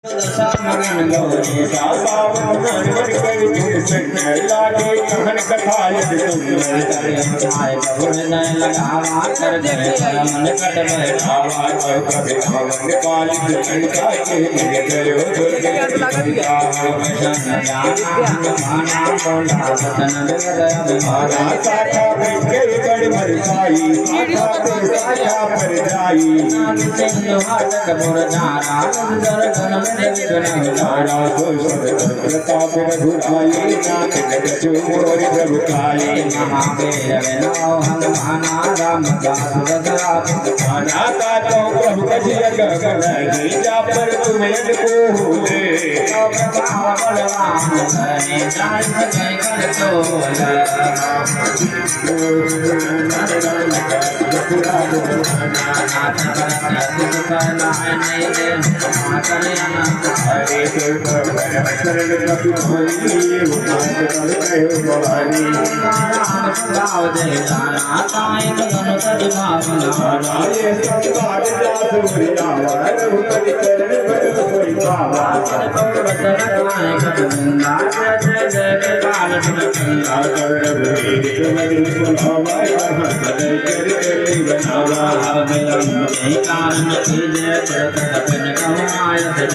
मगन गौरी सावन लागे कहन कथा लगावा कर गए मन कट बैठावा कभी भवन पालित लंका के गयो प्रताप रघुराई नाथ जगचो मोरि प्रभु काले अनाथा तो प्रभु कजिय गगन जा पर तुम यद को ले हरे शरण कपि भवानी